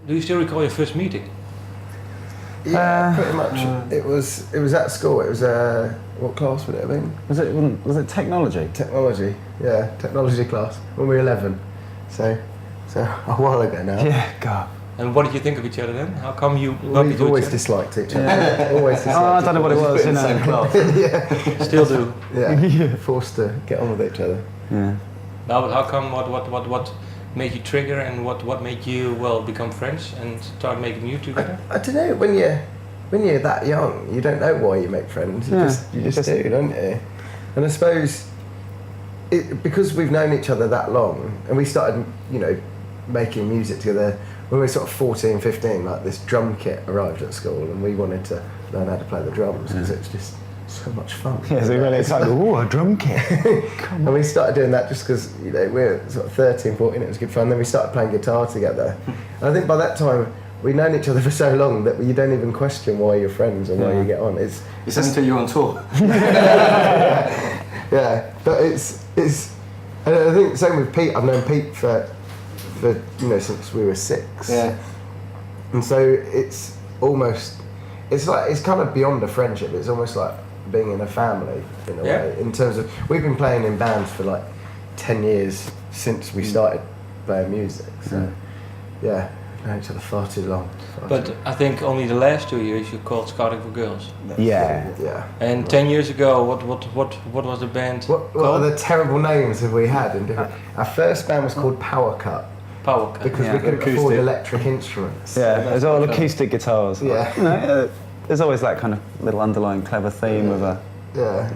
Do you still recall your first meeting? Yeah, pretty much. It was at school. It was what class would it have been? Was it technology? Technology. Yeah, technology class when we were 11. So a while ago now. Yeah, God. And what did you think of each other then? How come you We've always disliked each other. Yeah. Always disliked. I don't know what it was. In the same class. Yeah. Still do. Yeah. Forced to get on with each other. Yeah. Now, but how come? What made you trigger, and what made you become friends and start making music together? I don't know. When you're that young, you don't know why you make friends. You just do, don't you? And I suppose because we've known each other that long, and we started, making music together when we were sort of 14, 15. Like this drum kit arrived at school, and we wanted to learn how to play the drums because it's just so much fun. Yeah, so really excited. Oh, a drum kit. And we started doing that just because we were sort of 13, 14, it was good fun. Then we started playing guitar together. And I think by that time, we'd known each other for so long that you don't even question why you're friends and why you get on. It's until you're on tour. Yeah, but it's and I think same with Pete. I've known Pete for since we were 6. Yeah. And so it's kind of beyond a friendship. It's almost like being in a family in a way. In terms of we've been playing in bands for like 10 years since we started playing music. So yeah, we've known each other far too long. But I think only the last 2 years you called Scouting for Girls. Yeah. And 10 years ago, what was the band What called? are the terrible names have we had? Our first band was called Power Cut. Power Cut. Because we couldn't afford electric instruments. Yeah, there's all acoustic guitars. Yeah. There's always that kind of little underlying clever theme of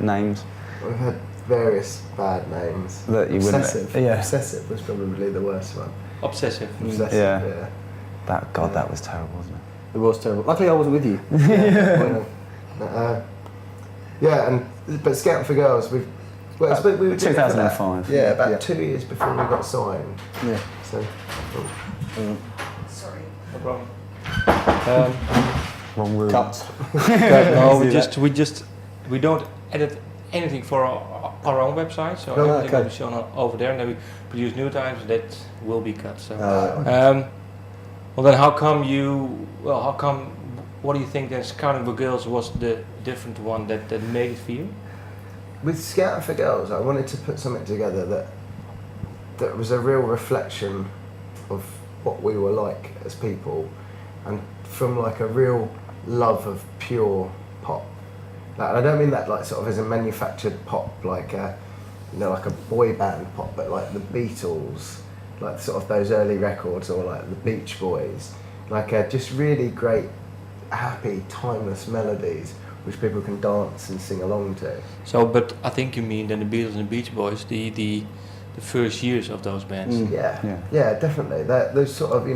names. We've had various bad names. That you wouldn't. Obsessive. Yeah. Obsessive was probably the worst one. Obsessive. Obsessive. Yeah. That was terrible, wasn't it? It was terrible. Luckily, I wasn't with you. But Scouting for Girls, we were doing it for 2005. about 2 years before we got signed. Yeah. So. Sorry. No problem. Wrong room. Cut. No, we don't edit anything for our own website, so everything will be shown over there, and then we produce new times that will be cut. So, well then, what do you think that Scouting for Girls was the different one that made it for you? With Scouting for Girls, I wanted to put something together that was a real reflection of what we were like as people, and from like a real love of pure pop. Like, I don't mean that like sort of as a manufactured pop, like like a boy band pop, but like the Beatles, like sort of those early records, or like the Beach Boys, like just really great, happy, timeless melodies which people can dance and sing along to. So, but I think you mean then the Beatles and the Beach Boys, the first years of those bands. Yeah, definitely. Those sort of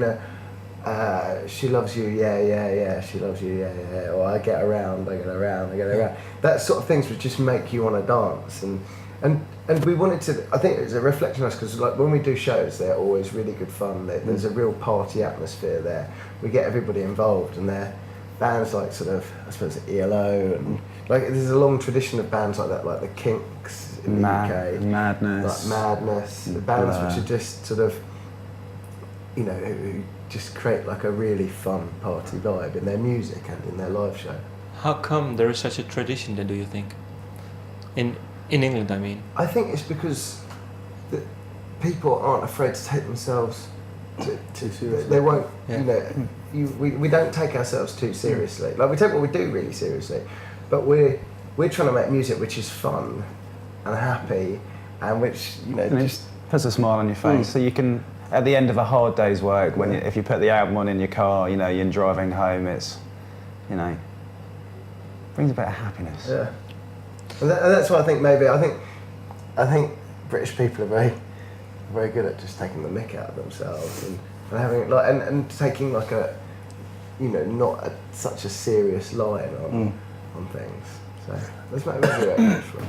she loves you, yeah, she loves you, yeah, or I get around. That sort of things would just make you want to dance, and we wanted to. I think it's a reflection of us because like when we do shows, they're always really good fun. There's a real party atmosphere there. We get everybody involved, and they're bands like sort of I suppose ELO and like there's a long tradition of bands like that, like the Kinks in the UK, Madness, like Madness, the bands which are just sort of who just create like a really fun party vibe in their music and in their live show. How come there is such a tradition then, do you think? In England, I mean. I think it's because people aren't afraid to take themselves too seriously. They won't, we don't take ourselves too seriously. Like we take what we do really seriously, but we're trying to make music which is fun and happy and which, just puts a smile on your face. So you can, at the end of a hard day's work, if you put the album on in your car, you're driving home, it's, brings a bit of happiness. Yeah. And that's why I think I think British people are very, very good at just taking the mick out of themselves and having like and taking like a, not such a serious line on things. So that's maybe where it comes from.